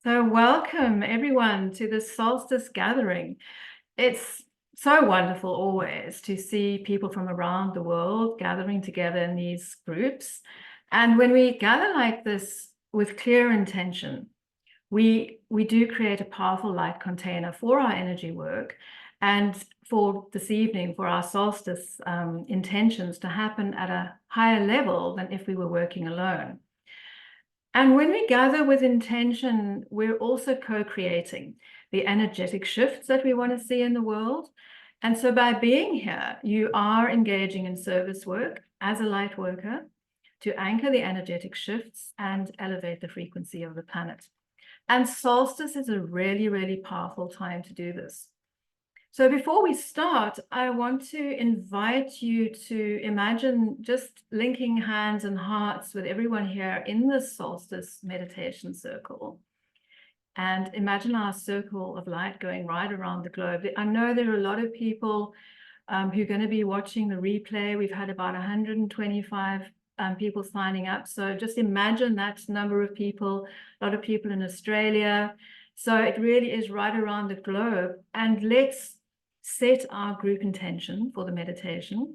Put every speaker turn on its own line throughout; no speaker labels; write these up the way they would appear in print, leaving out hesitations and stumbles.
So welcome everyone to the Solstice Gathering. It's so wonderful always to see people from around the world gathering together in these groups. And when we gather like this with clear intention, we do create a powerful light container for our energy work and for this evening, for our solstice intentions to happen at a higher level than if we were working alone. And when we gather with intention, we're also co-creating the energetic shifts that we want to see in the world. And so by being here, you are engaging in service work as a light worker to anchor the energetic shifts and elevate the frequency of the planet. And solstice is a really, really powerful time to do this. So before we start, I want to invite you to imagine just linking hands and hearts with everyone here in the Solstice Meditation Circle. And imagine our circle of light going right around the globe. I know there are a lot of people who are going to be watching the replay. We've had about 125 people signing up. So just imagine that number of people, a lot of people in Australia. So it really is right around the globe. And let's set our group intention for the meditation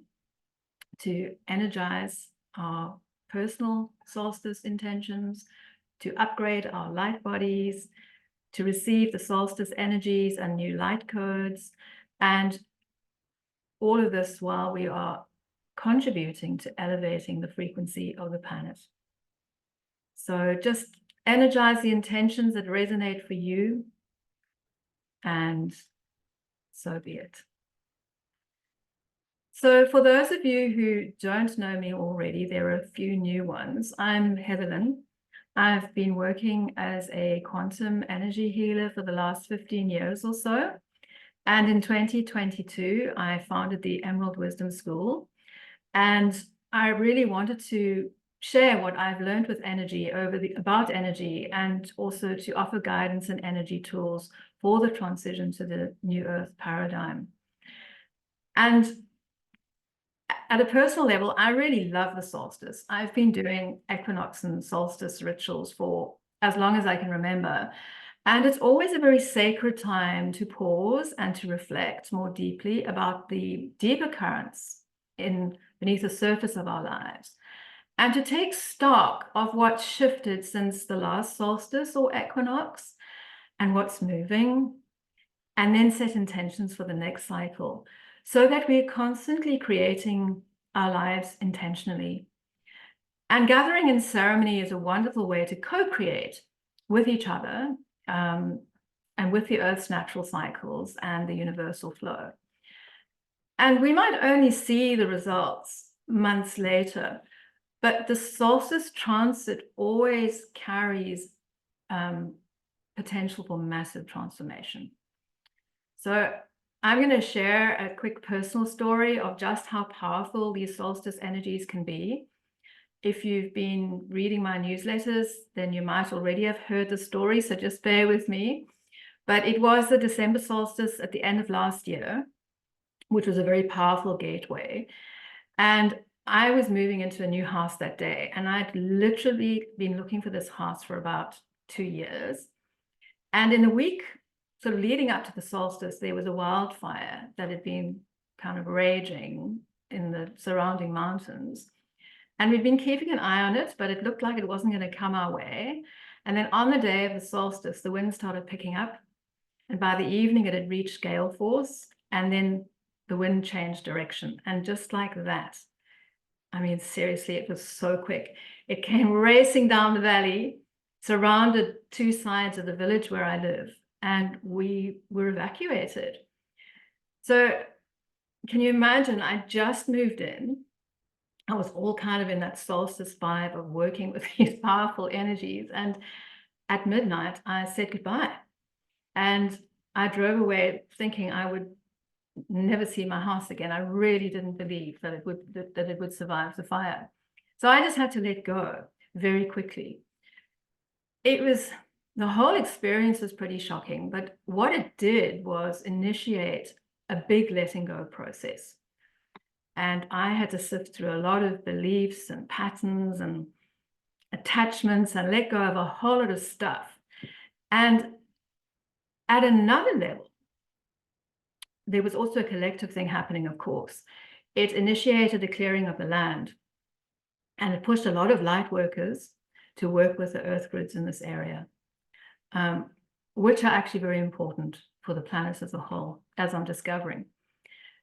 to energize our personal solstice intentions, to upgrade our light bodies, to receive the solstice energies and new light codes, and all of this while we are contributing to elevating the frequency of the planet. So just energize the intentions that resonate for you, and so be it. So for those of you who don't know me already, there are a few new ones. I'm Linn. I've been working as a quantum energy healer for the last 15 years or so. And in 2022, I founded the Emerald Wisdom School. And I really wanted to share what I've learned with energy about energy, and also to offer guidance and energy tools for the transition to the new earth paradigm. And at a personal level, I really love the solstice. I've been doing equinox and solstice rituals for as long as I can remember. And it's always a very sacred time to pause and to reflect more deeply about the deeper currents beneath the surface of our lives, and to take stock of what shifted since the last solstice or equinox and what's moving, and then set intentions for the next cycle, so that we're constantly creating our lives intentionally. And gathering in ceremony is a wonderful way to co-create with each other and with the Earth's natural cycles and the universal flow. And we might only see the results months later, but the solstice transit always carries potential for massive transformation. So I'm going to share a quick personal story of just how powerful these solstice energies can be. If you've been reading my newsletters, then you might already have heard the story, so just bear with me. But it was the December solstice at the end of last year, which was a very powerful gateway. And I was moving into a new house that day, and I'd literally been looking for this house for about 2 years. And in the week sort of leading up to the solstice, there was a wildfire that had been kind of raging in the surrounding mountains. And we'd been keeping an eye on it, but it looked like it wasn't going to come our way. And then on the day of the solstice, the wind started picking up. And by the evening, it had reached gale force. And then the wind changed direction. And just like that, I mean, seriously, it was so quick. It came racing down the valley, surrounded 2 sides of the village where I live, and we were evacuated. So can you imagine? I just moved in. I was all kind of in that solstice vibe of working with these powerful energies. And at midnight, I said goodbye. And I drove away thinking I would never see my house again. I really didn't believe that it would survive the fire. So I just had to let go very quickly. The whole experience was pretty shocking, but what it did was initiate a big letting go process. And I had to sift through a lot of beliefs and patterns and attachments and let go of a whole lot of stuff. And at another level, there was also a collective thing happening, of course. It initiated a clearing of the land, and it pushed a lot of light workers to work with the earth grids in this area, which are actually very important for the planet as a whole, as I'm discovering.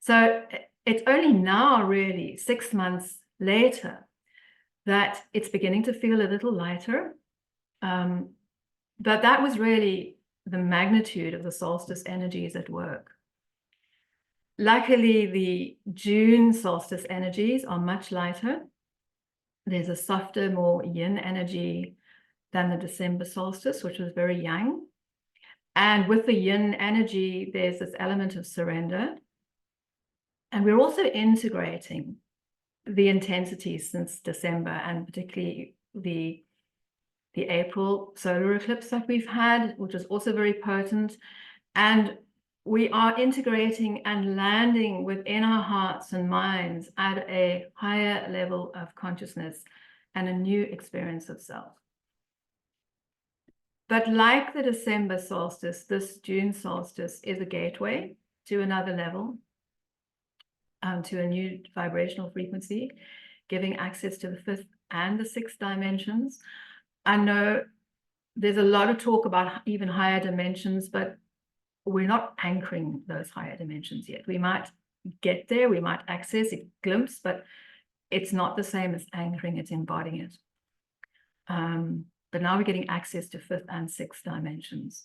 So it's only now, really, 6 months later, that it's beginning to feel a little lighter. But that was really the magnitude of the solstice energies at work. Luckily, the June solstice energies are much lighter. There's a softer, more yin energy than the December solstice, which was very yang. And with the yin energy, there's this element of surrender. And we're also integrating the intensity since December, and particularly the April solar eclipse that we've had, which is also very potent. And we are integrating and landing within our hearts and minds at a higher level of consciousness and a new experience of self. But like the December solstice, this June solstice is a gateway to another level, to a new vibrational frequency, giving access to the 5th and the 6th dimensions. I know there's a lot of talk about even higher dimensions, but we're not anchoring those higher dimensions yet. We might get there, we might access a glimpse, but it's not the same as anchoring it, embodying it. But now we're getting access to 5th and 6th dimensions.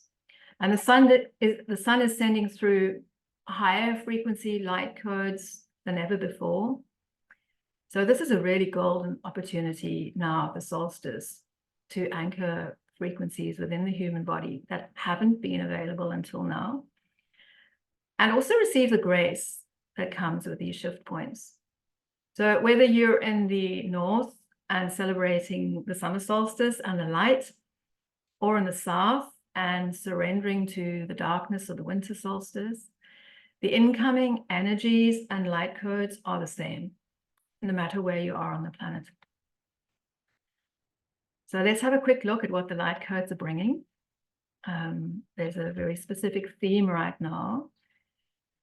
And the sun is sending through higher frequency light codes than ever before. So this is a really golden opportunity now, the solstice, to anchor frequencies within the human body that haven't been available until now, and also receive the grace that comes with these shift points. So whether you're in the north and celebrating the summer solstice and the light, or in the south and surrendering to the darkness of the winter solstice, the incoming energies and light codes are the same, no matter where you are on the planet. So let's have a quick look at what the light codes are bringing. There's a very specific theme right now.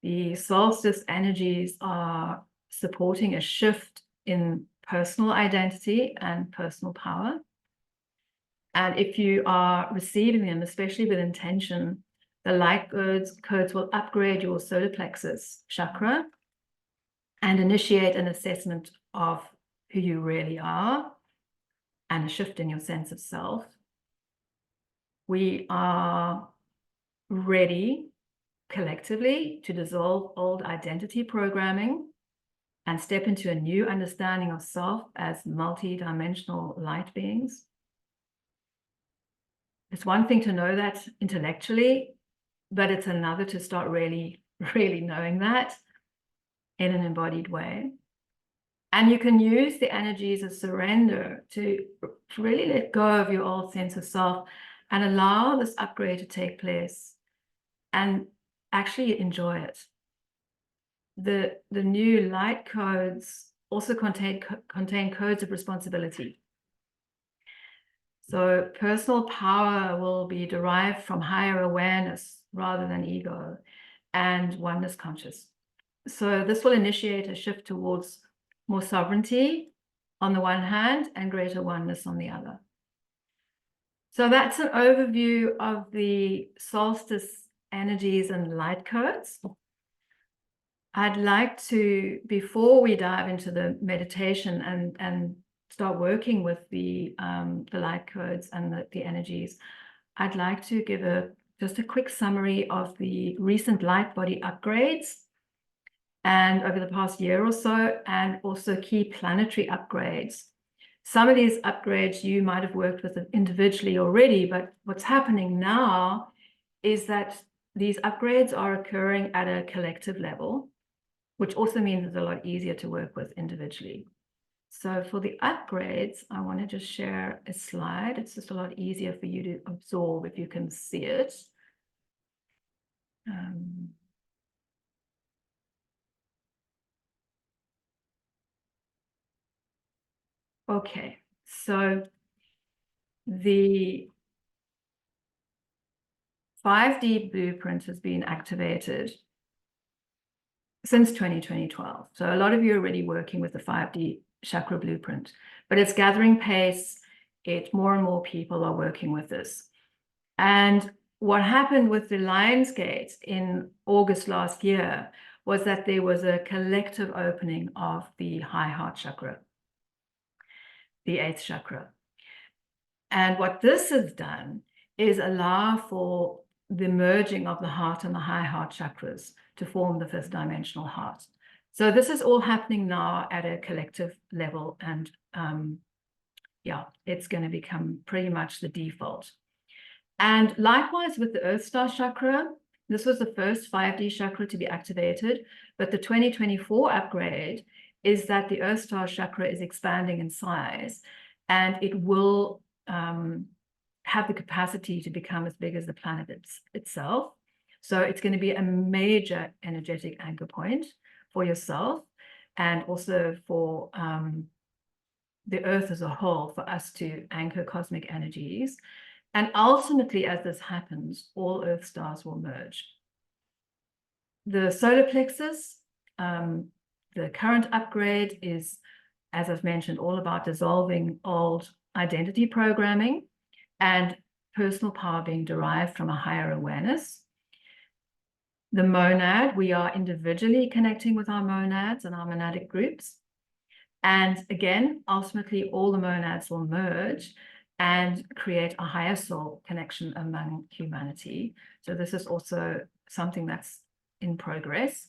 The solstice energies are supporting a shift in personal identity and personal power. And if you are receiving them, especially with intention, the light codes will upgrade your solar plexus chakra and initiate an assessment of who you really are and a shift in your sense of self. We are ready collectively to dissolve old identity programming and step into a new understanding of self as multi-dimensional light beings. It's one thing to know that intellectually, but it's another to start really, really knowing that in an embodied way. And you can use the energies of surrender to really let go of your old sense of self and allow this upgrade to take place and actually enjoy it. The new light codes also contain codes of responsibility. So personal power will be derived from higher awareness rather than ego and oneness conscious. So this will initiate a shift towards more sovereignty on the one hand and greater oneness on the other. So that's an overview of the solstice energies and light codes. I'd like to, before we dive into the meditation and start working with the light codes and the energies, I'd like to give just a quick summary of the recent light body upgrades and over the past year or so, and also key planetary upgrades. Some of these upgrades you might have worked with individually already, but what's happening now is that these upgrades are occurring at a collective level, which also means it's a lot easier to work with individually. So for the upgrades, I want to just share a slide. It's just a lot easier for you to absorb if you can see it. Okay, so the 5D blueprint has been activated since 2012. So a lot of you are already working with the 5D chakra blueprint, but it's gathering pace. More and more people are working with this. And what happened with the Lionsgate in August last year was that there was a collective opening of the high heart chakra, the 8th chakra. And what this has done is allow for the merging of the heart and the high heart chakras to form the 5th dimensional heart. So this is all happening now at a collective level, and yeah, it's going to become pretty much the default. And likewise with the Earth Star chakra, this was the first 5D chakra to be activated, but the 2024 upgrade is that the Earth Star chakra is expanding in size, and it will have the capacity to become as big as the planet itself. So it's going to be a major energetic anchor point for yourself, and also for the Earth as a whole, for us to anchor cosmic energies. And ultimately, as this happens, all Earth stars will merge. The solar plexus, the current upgrade is, as I've mentioned, all about dissolving old identity programming and personal power being derived from a higher awareness. The monad, we are individually connecting with our monads and our monadic groups. And again, ultimately, all the monads will merge and create a higher soul connection among humanity. So this is also something that's in progress.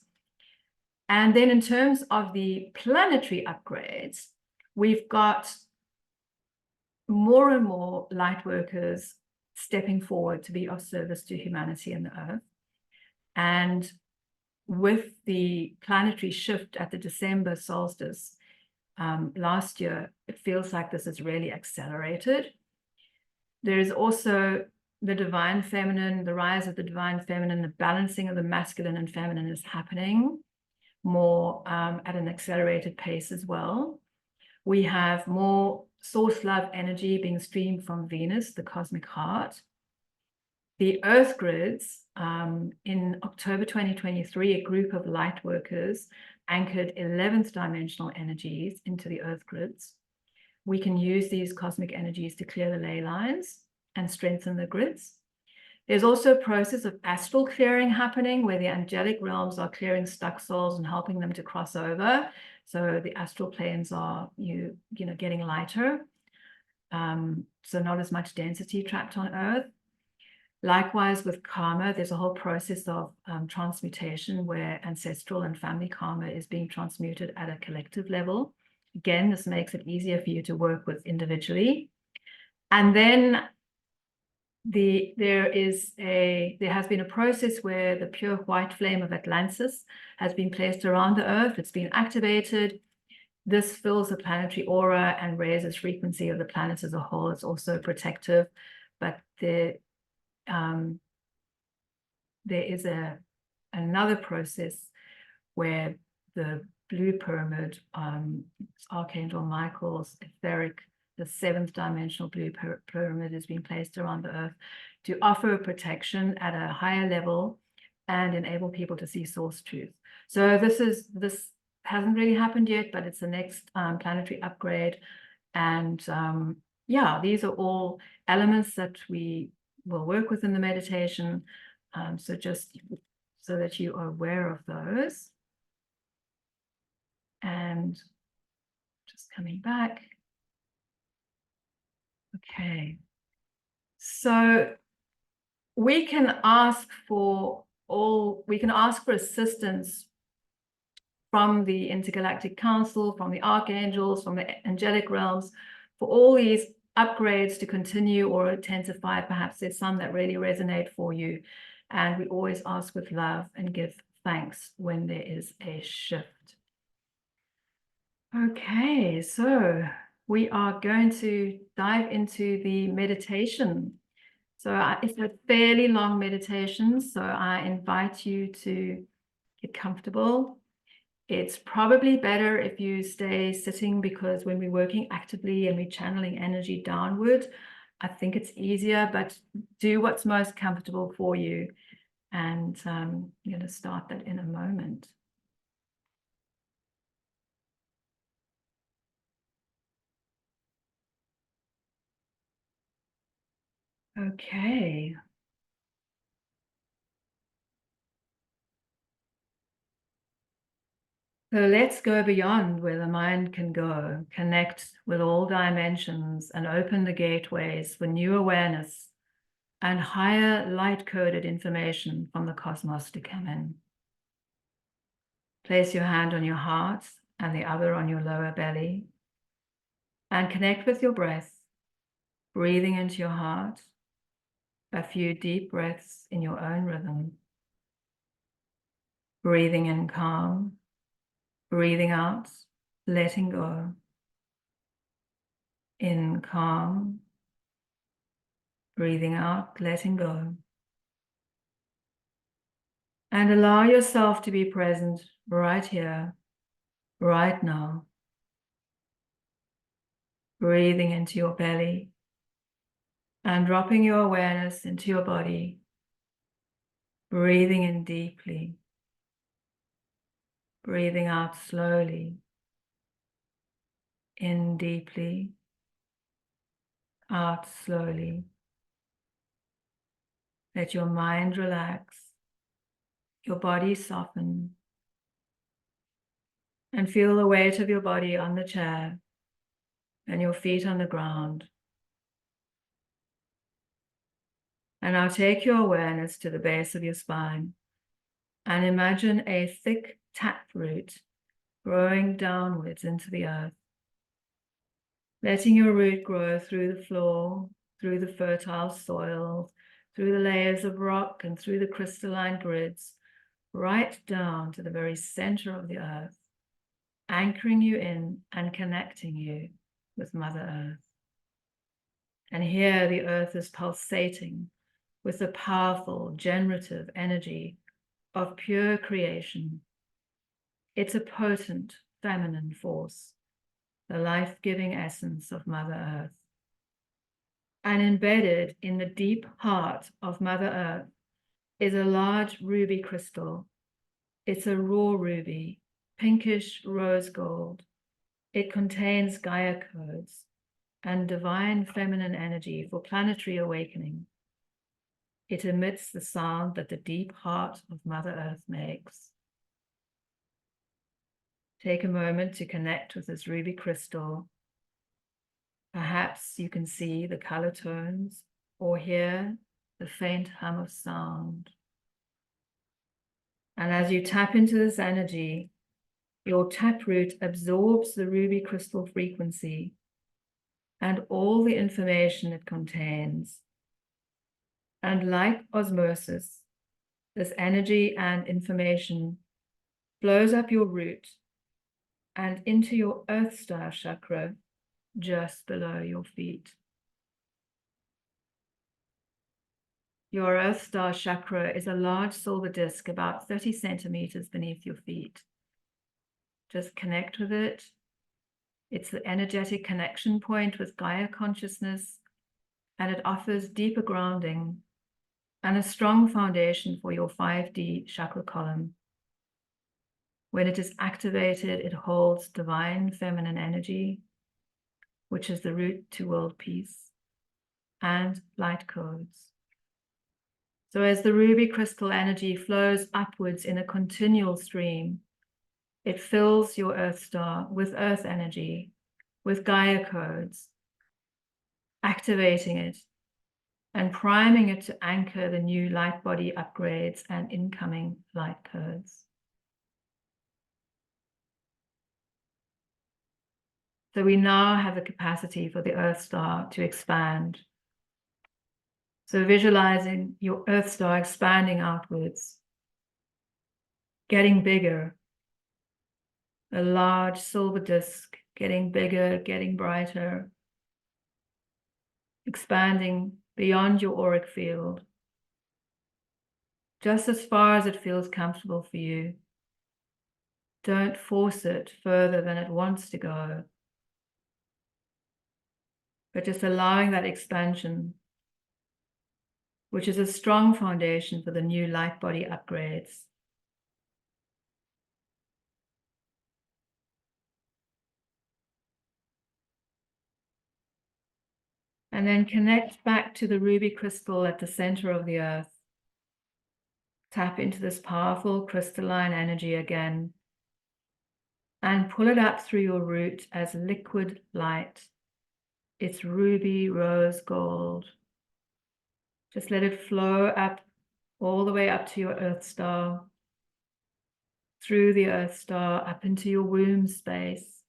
And then in terms of the planetary upgrades, we've got more and more light workers stepping forward to be of service to humanity and the Earth. And with the planetary shift at the December solstice last year, it feels like this is really accelerated. There is also the divine feminine, the rise of the divine feminine, the balancing of the masculine and feminine is happening more at an accelerated pace as well. We have more source love energy being streamed from Venus, the cosmic heart. The Earth grids, in October 2023, a group of light workers anchored 11th dimensional energies into the Earth grids. We can use these cosmic energies to clear the ley lines and strengthen the grids. There's also a process of astral clearing happening, where the angelic realms are clearing stuck souls and helping them to cross over. So the astral planes are you know getting lighter, so not as much density trapped on Earth. Likewise with karma, there's a whole process of transmutation where ancestral and family karma is being transmuted at a collective level. Again, this makes it easier for you to work with individually. And then there has been a process where the pure white flame of Atlantis has been placed around the Earth. It's been activated. This fills the planetary aura and raises frequency of the planet as a whole. It's also protective, but there is another process where the blue pyramid, Archangel Michael's etheric, the 7th dimensional blue pyramid is being placed around the Earth to offer protection at a higher level and enable people to see source truth. So this hasn't really happened yet, but it's the next planetary upgrade. And yeah, these are all elements that we will work with in the meditation. So just so that you are aware of those. And just coming back. Okay. So we can ask for assistance from the Intergalactic Council, from the archangels, from the angelic realms, for all these upgrades to continue or intensify. Perhaps there's some that really resonate for you. And we always ask with love and give thanks when there is a shift. Okay, so we are going to dive into the meditation. So it's a fairly long meditation, so I invite you to get comfortable. It's probably better if you stay sitting, because when we're working actively and we're channeling energy downward, I think it's easier, but do what's most comfortable for you. And I'm going to start that in a moment. Okay. So let's go beyond where the mind can go, connect with all dimensions and open the gateways for new awareness and higher light-coded information from the cosmos to come in. Place your hand on your heart and the other on your lower belly and connect with your breath, breathing into your heart, a few deep breaths in your own rhythm. Breathing in calm, breathing out, letting go. In calm, breathing out, letting go. And allow yourself to be present right here, right now. Breathing into your belly and dropping your awareness into your body. Breathing in deeply. Breathing out slowly. In deeply. Out slowly. Let your mind relax. Your body soften. And feel the weight of your body on the chair and your feet on the ground. And now take your awareness to the base of your spine and imagine a thick taproot growing downwards into the earth. Letting your root grow through the floor, through the fertile soil, through the layers of rock and through the crystalline grids, right down to the very center of the earth, anchoring you in and connecting you with Mother Earth. And here the earth is pulsating with the powerful generative energy of pure creation. It's a potent feminine force, the life-giving essence of Mother Earth. And embedded in the deep heart of Mother Earth is a large ruby crystal. It's a raw ruby, pinkish rose gold. It contains Gaia codes and divine feminine energy for planetary awakening. It emits the sound that the deep heart of Mother Earth makes. Take a moment to connect with this ruby crystal. Perhaps you can see the color tones or hear the faint hum of sound. And as you tap into this energy, your taproot absorbs the ruby crystal frequency and all the information it contains. And like osmosis, this energy and information flows up your root and into your Earth Star chakra just below your feet. Your Earth Star chakra is a large silver disc about 30 centimeters beneath your feet. Just connect with it. It's the energetic connection point with Gaia consciousness, and it offers deeper grounding and a strong foundation for your 5D chakra column. When it is activated, it holds divine feminine energy, which is the root to world peace, and light codes. So as the ruby crystal energy flows upwards in a continual stream, it fills your Earth Star with Earth energy, with Gaia codes, activating it and priming it to anchor the new light body upgrades and incoming light codes. So we now have the capacity for the Earth Star to expand. So visualizing your Earth Star expanding outwards, getting bigger, a large silver disc, getting bigger, getting brighter, expanding beyond your auric field, just as far as it feels comfortable for you. Don't force it further than it wants to go. but just allowing that expansion, which is a strong foundation for the new light body upgrades. And then connect back to the ruby crystal at the center of the earth. Tap into this powerful crystalline energy again and pull it up through your root as liquid light. It's ruby rose gold. Just let it flow up, all the way up to your earth star, through the earth star, up into your womb space,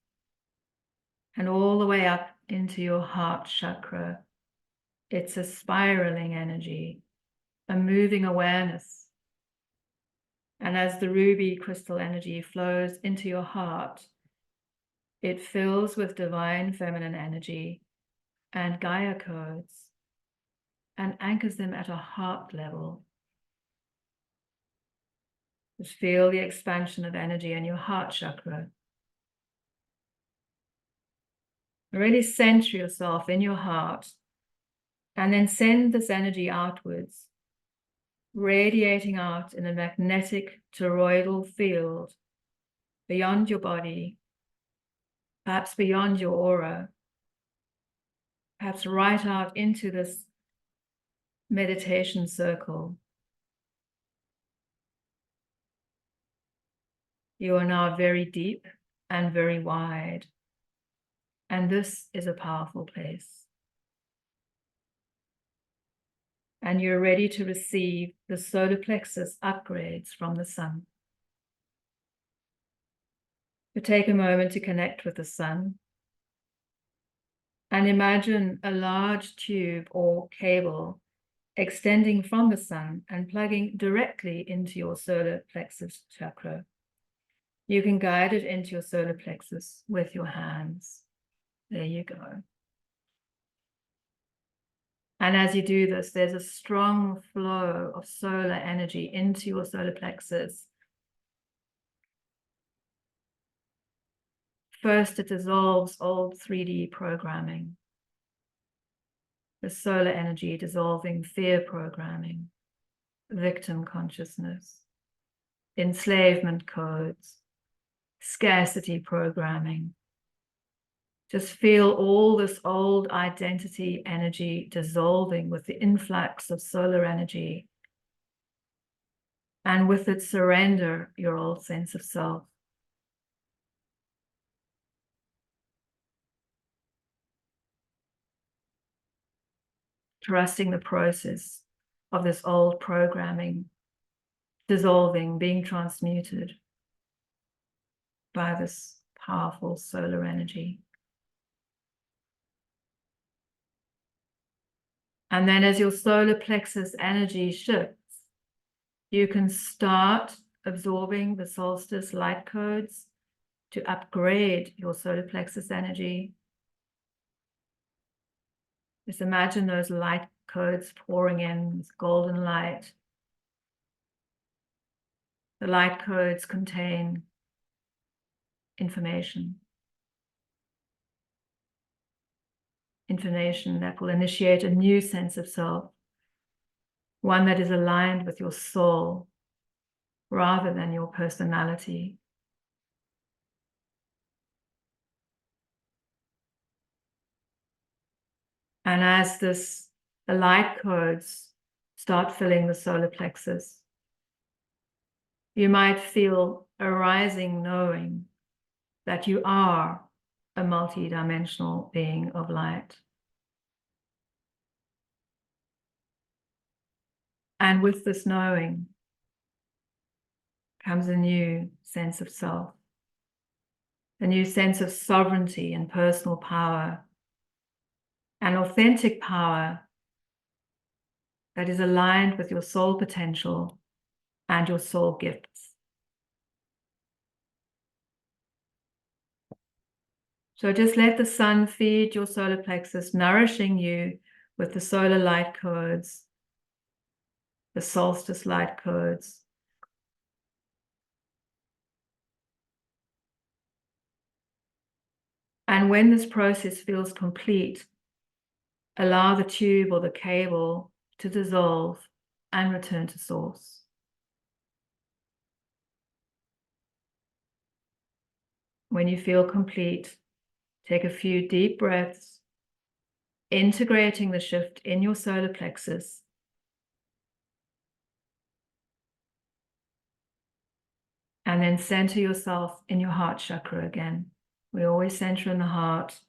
and all the way up into your heart chakra. It's a spiraling energy, a moving awareness. And as the ruby crystal energy flows into your heart, it fills with divine feminine energy and Gaia codes and anchors them at a heart level. Just feel the expansion of energy in your heart chakra. Really center yourself in your heart and then send this energy outwards, radiating out in a magnetic toroidal field beyond your body, perhaps beyond your aura, perhaps right out into this meditation circle. You are now very deep and very wide, and this is a powerful place. And you're ready to receive the solar plexus upgrades from the sun. So take a moment to connect with the sun and imagine a large tube or cable extending from the sun and plugging directly into your solar plexus chakra. You can guide it into your solar plexus with your hands. There you go. And as you do this, there's a strong flow of solar energy into your solar plexus. First, it dissolves old 3D programming. The solar energy dissolving fear programming, victim consciousness, enslavement codes, scarcity programming. Just feel all this old identity energy dissolving with the influx of solar energy, and with it surrender your old sense of self. Trusting the process of this old programming dissolving, being transmuted by this powerful solar energy. And then as your solar plexus energy shifts, you can start absorbing the solstice light codes to upgrade your solar plexus energy. Just imagine those light codes pouring in with golden light. The light codes contain information that will initiate a new sense of self, one that is aligned with your soul rather than your personality. And as the light codes start filling the solar plexus, you might feel a rising knowing that you are a multi-dimensional being of light. And with this knowing comes a new sense of self, a new sense of sovereignty and personal power, an authentic power that is aligned with your soul potential and your soul gifts. So just let the sun feed your solar plexus, nourishing you with the solar light codes, the solstice light codes. And when this process feels complete, allow the tube or the cable to dissolve and return to source. When you feel complete, take a few deep breaths, integrating the shift in your solar plexus. And then center yourself in your heart chakra again. We always center in the heart.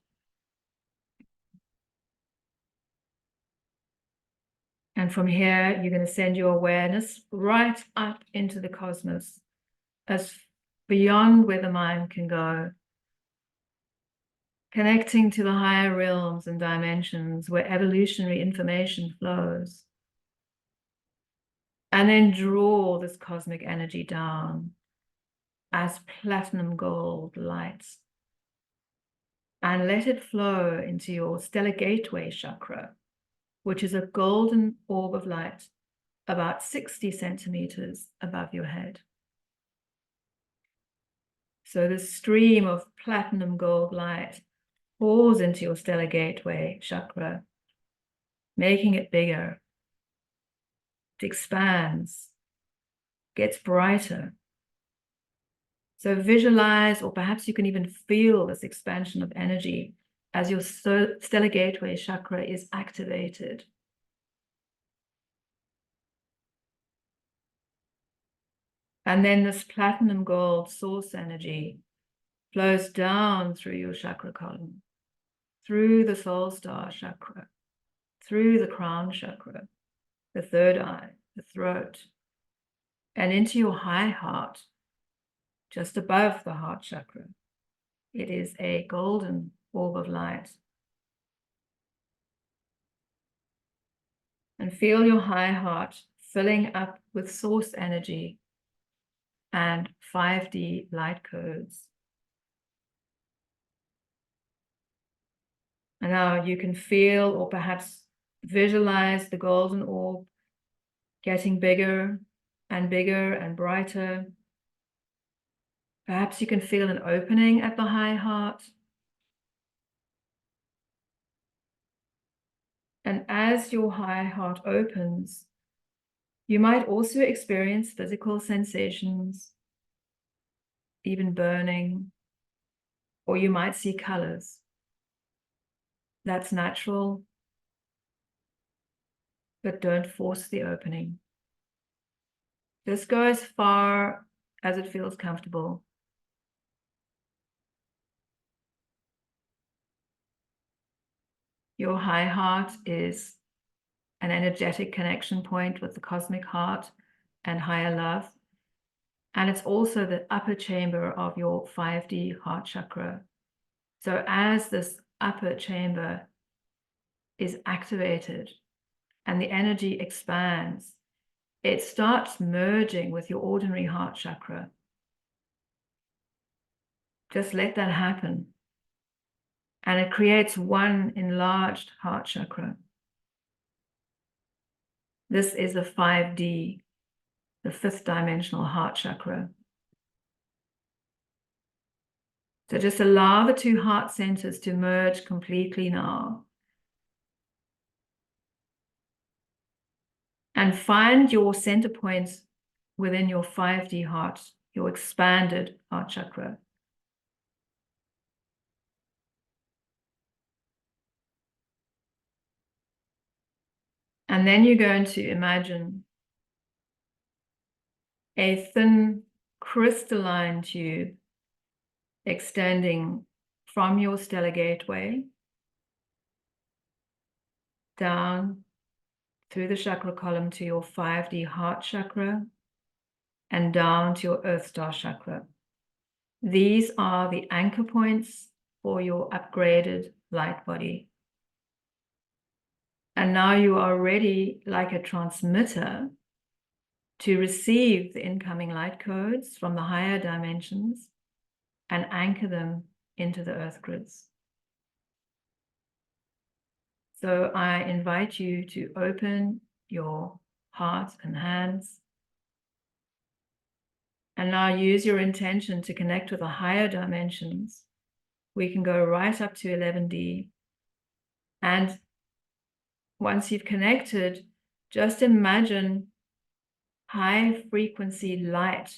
And from here, you're going to send your awareness right up into the cosmos, as beyond where the mind can go, connecting to the higher realms and dimensions where evolutionary information flows. And then draw this cosmic energy down as platinum gold light. And let it flow into your stellar gateway chakra, which is a golden orb of light about 60 centimeters above your head. So the stream of platinum gold light pours into your stellar gateway chakra, making it bigger. It expands, gets brighter. So visualize, or perhaps you can even feel this expansion of energy as your stellar gateway chakra is activated. And then this platinum gold source energy flows down through your chakra column, through the soul star chakra, through the crown chakra, the third eye, the throat, and into your high heart, just above the heart chakra. It is a golden orb of light. And feel your high heart filling up with source energy and 5D light codes. And now you can feel, or perhaps visualize, the golden orb getting bigger and brighter. Perhaps you can feel an opening at the high heart. And as your high heart opens, you might also experience physical sensations, even burning, or you might see colors. That's natural, but don't force the opening. Just go as far as it feels comfortable. Your high heart is an energetic connection point with the cosmic heart and higher love. And it's also the upper chamber of your 5D heart chakra. So as this upper chamber is activated and the energy expands, it starts merging with your ordinary heart chakra. Just let that happen. And it creates one enlarged heart chakra. This is the 5D, the fifth dimensional heart chakra. So just allow the two heart centers to merge completely now. And find your center points within your 5D heart, your expanded heart chakra. And then you're going to imagine a thin crystalline tube extending from your stellar gateway down through the chakra column to your 5D heart chakra and down to your earth star chakra. These are the anchor points for your upgraded light body. And now you are ready, like a transmitter, to receive the incoming light codes from the higher dimensions and anchor them into the earth grids. So I invite you to open your heart and hands. And now use your intention to connect with the higher dimensions. We can go right up to 11D. And once you've connected, just imagine high frequency light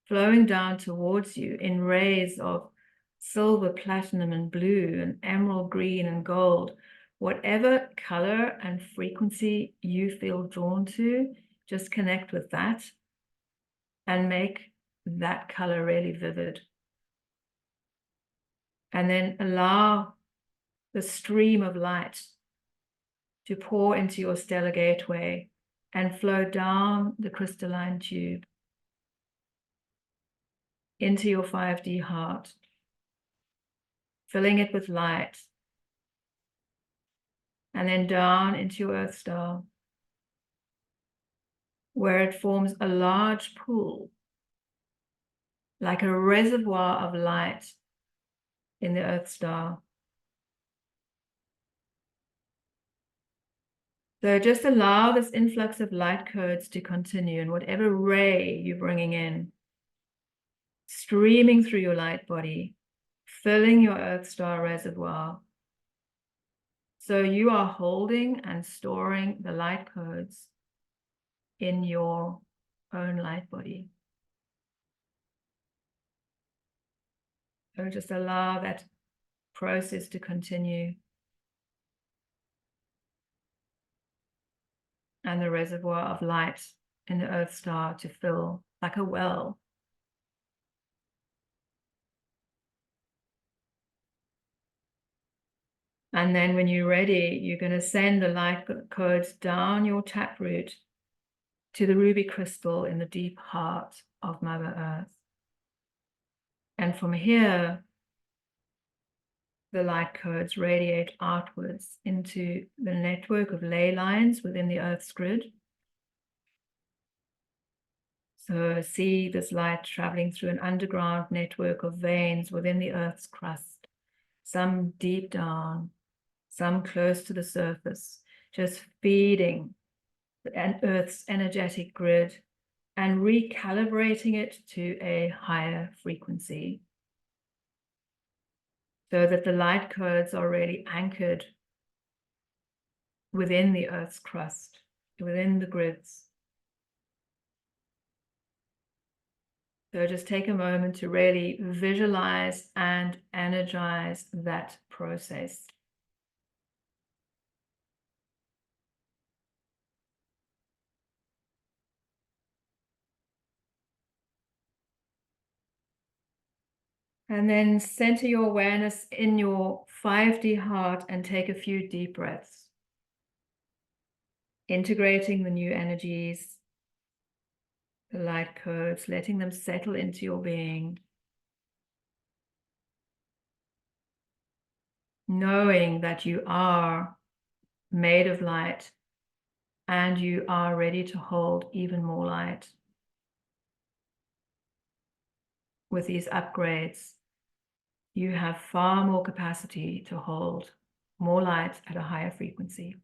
flowing down towards you in rays of silver, platinum, and blue, and emerald green and gold. Whatever color and frequency you feel drawn to, just connect with that and make that color really vivid. And then allow the stream of light to pour into your stellar gateway and flow down the crystalline tube into your 5D heart, filling it with light, and then down into your Earth Star, where it forms a large pool, like a reservoir of light in the Earth Star. So just allow this influx of light codes to continue, and whatever ray you're bringing in, streaming through your light body, filling your Earth Star reservoir. So you are holding and storing the light codes in your own light body. So just allow that process to continue, and the reservoir of light in the Earth Star to fill like a well. And then when you're ready, you're going to send the light codes down your taproot to the ruby crystal in the deep heart of Mother Earth. And from here, the light codes radiate outwards into the network of ley lines within the Earth's grid. So see this light traveling through an underground network of veins within the Earth's crust, some deep down, some close to the surface, just feeding the Earth's energetic grid and recalibrating it to a higher frequency, so that the light codes are really anchored within the Earth's crust, within the grids. So just take a moment to really visualize and energize that process. And then center your awareness in your 5D heart and take a few deep breaths, integrating the new energies, the light codes, letting them settle into your being, knowing that you are made of light and you are ready to hold even more light. With these upgrades, you have far more capacity to hold more light at a higher frequency.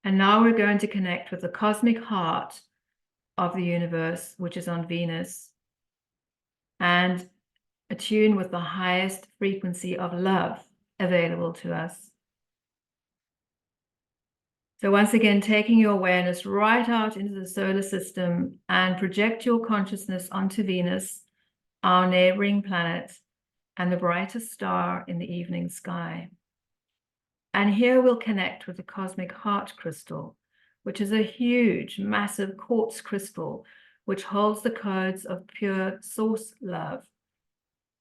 And now we're going to connect with the cosmic heart of the universe, which is on Venus, and attune with the highest frequency of love available to us. So once again, taking your awareness right out into the solar system and project your consciousness onto Venus, our neighboring planet, and the brightest star in the evening sky. And here we'll connect with the cosmic heart crystal, which is a huge, massive quartz crystal, which holds the codes of pure source love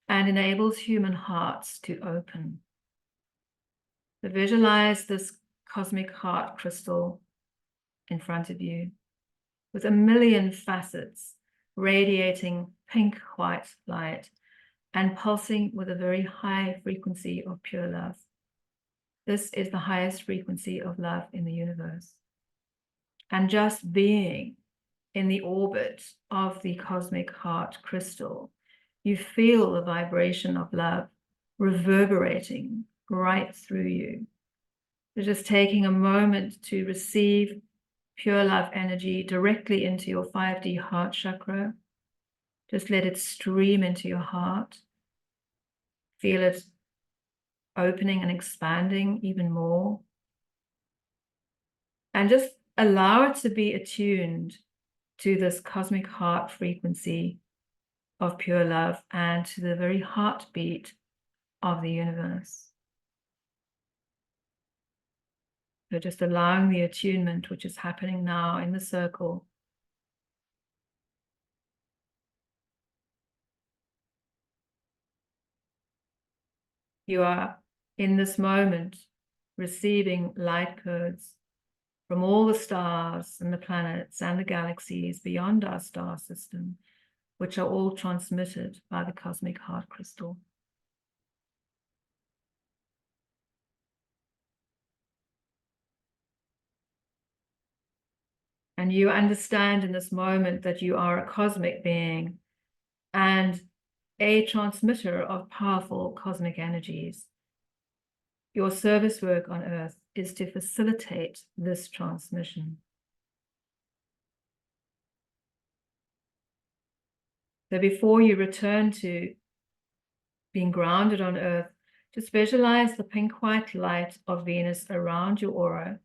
and enables human hearts to open. So visualize this cosmic heart crystal in front of you with a million facets, radiating pink white light and pulsing with a very high frequency of pure love. This is the highest frequency of love in the universe. And just being in the orbit of the cosmic heart crystal, you feel the vibration of love reverberating right through you. You're just taking a moment to receive pure love energy directly into your 5D heart chakra. Just let it stream into your heart. Feel it opening and expanding even more. And just allow it to be attuned to this cosmic heart frequency of pure love and to the very heartbeat of the universe. So just allowing the attunement which is happening now in the circle. You are in this moment receiving light codes from all the stars and the planets and the galaxies beyond our star system, which are all transmitted by the cosmic heart crystal. And you understand in this moment that you are a cosmic being and a transmitter of powerful cosmic energies. Your service work on earth is to facilitate this transmission. So before you return to being grounded on earth, just visualize the pink-white light of Venus around your aura,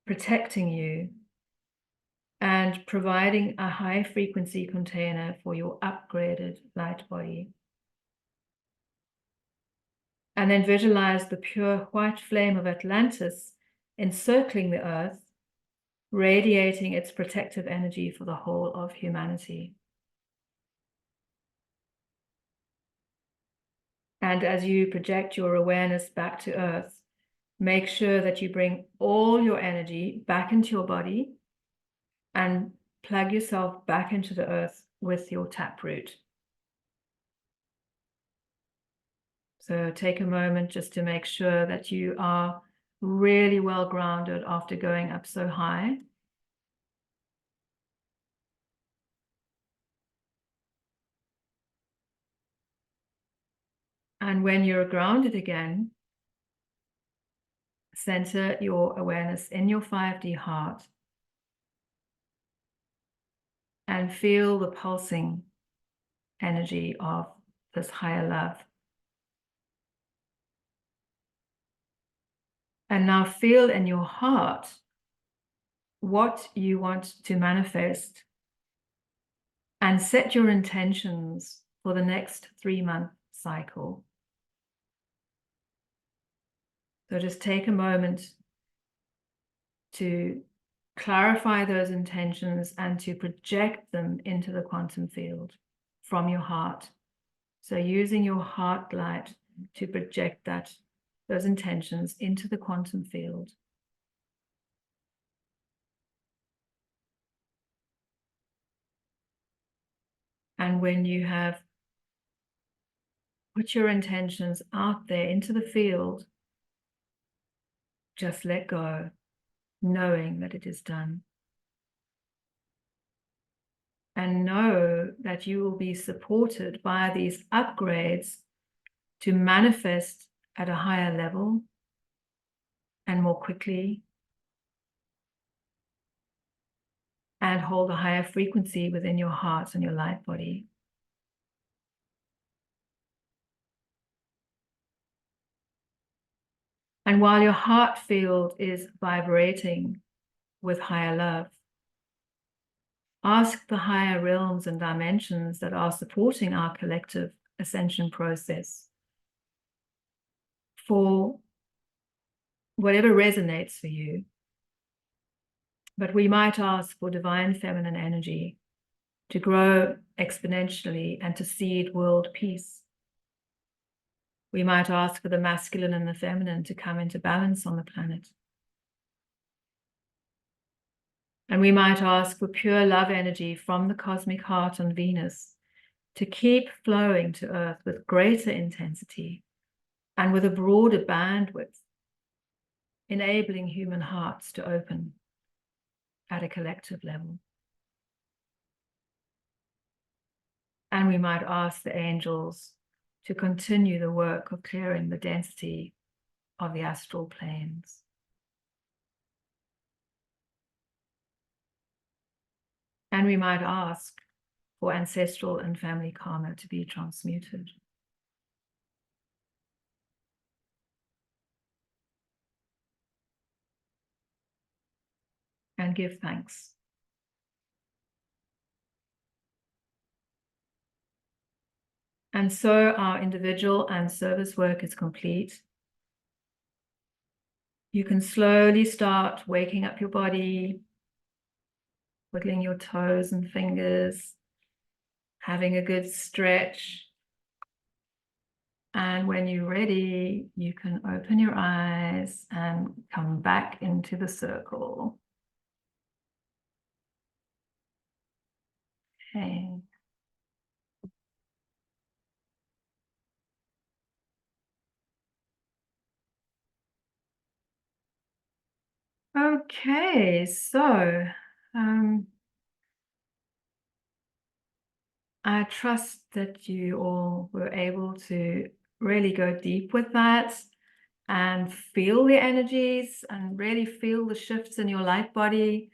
protecting you and providing a high frequency container for your upgraded light body. And then visualize the pure white flame of Atlantis encircling the earth, radiating its protective energy for the whole of humanity. And as you project your awareness back to earth, make sure that you bring all your energy back into your body and plug yourself back into the earth with your taproot. So take a moment just to make sure that you are really well grounded after going up so high. And when you're grounded again, center your awareness in your 5D heart and feel the pulsing energy of this higher love. And now feel in your heart what you want to manifest and set your intentions for the next 3-month cycle. So just take a moment to clarify those intentions and to project them into the quantum field from your heart. So using your heart light to project those intentions into the quantum field. And when you have put your intentions out there into the field, just let go, knowing that it is done. And know that you will be supported by these upgrades to manifest at a higher level and more quickly, and hold a higher frequency within your heart and your light body. And while your heart field is vibrating with higher love, ask the higher realms and dimensions that are supporting our collective ascension process for whatever resonates for you. But we might ask for divine feminine energy to grow exponentially and to seed world peace. We might ask for the masculine and the feminine to come into balance on the planet. And we might ask for pure love energy from the cosmic heart on Venus to keep flowing to Earth with greater intensity and with a broader bandwidth, enabling human hearts to open at a collective level. And we might ask the angels to continue the work of clearing the density of the astral planes. And we might ask for ancestral and family karma to be transmuted. and give thanks. And so our individual and service work is complete. You can slowly start waking up your body, wiggling your toes and fingers, having a good stretch. And when you're ready, you can open your eyes and come back into the circle. Okay. Okay, so I trust that you all were able to really go deep with that and feel the energies and really feel the shifts in your light body.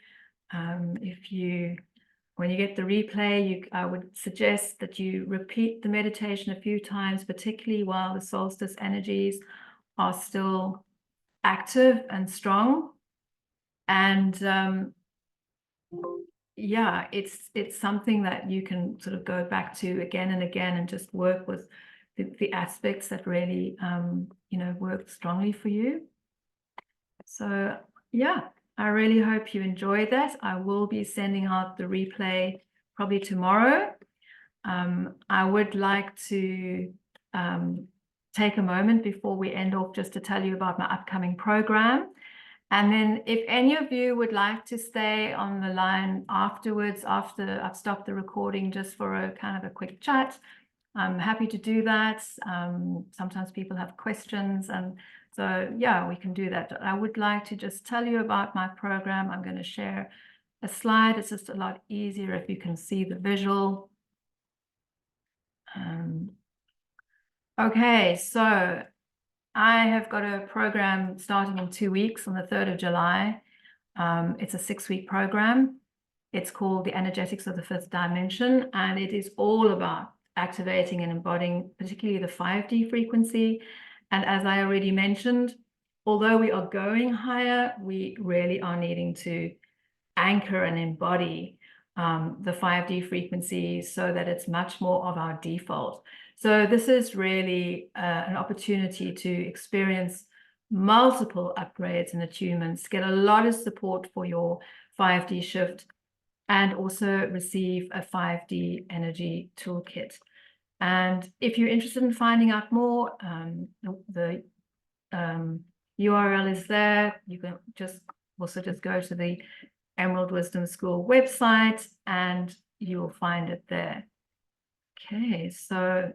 When you get the replay, I would suggest that you repeat the meditation a few times, particularly while the solstice energies are still active and strong. And yeah, it's something that you can sort of go back to again and again and just work with the aspects that really work strongly for you. So yeah, I really hope you enjoyed that. I will be sending out the replay probably tomorrow. I would like to take a moment before we end off just to tell you about my upcoming program. And then if any of you would like to stay on the line afterwards, after I've stopped the recording, just for a kind of a quick chat, I'm happy to do that. Sometimes people have questions, and so yeah, we can do that. I would like to just tell you about my program. I'm going to share a slide. It's just a lot easier if you can see the visual. Okay, so I have got a program starting in 2 weeks on the 3rd of July. It's a 6-week program. It's called The Energetics of the Fifth Dimension, and it is all about activating and embodying particularly the 5D frequency. And as I already mentioned, although we are going higher, we really are needing to anchor and embody the 5D frequency so that it's much more of our default. So this is really an opportunity to experience multiple upgrades and attunements, get a lot of support for your 5D shift, and also receive a 5D energy toolkit. And if you're interested in finding out more, the URL is there. You can also just go to the Emerald Wisdom School website and you'll find it there. Okay, so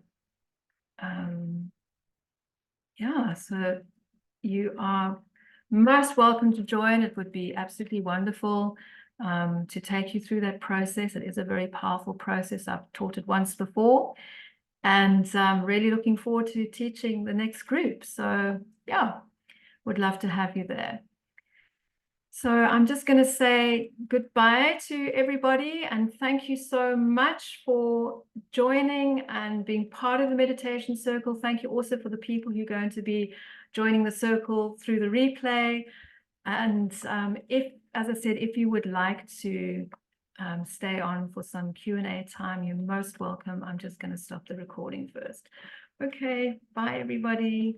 yeah, so you are most welcome to join. It would be absolutely wonderful to take you through that process. It is a very powerful process. I've taught it once before, and I'm really looking forward to teaching the next group. So yeah, would love to have you there. So I'm just going to say goodbye to everybody, and thank you so much for joining and being part of the meditation circle. Thank you also for the people who are going to be joining the circle through the replay. And as I said, if you would like to stay on for some Q&A time, you're most welcome. I'm just going to stop the recording first. Okay, bye everybody.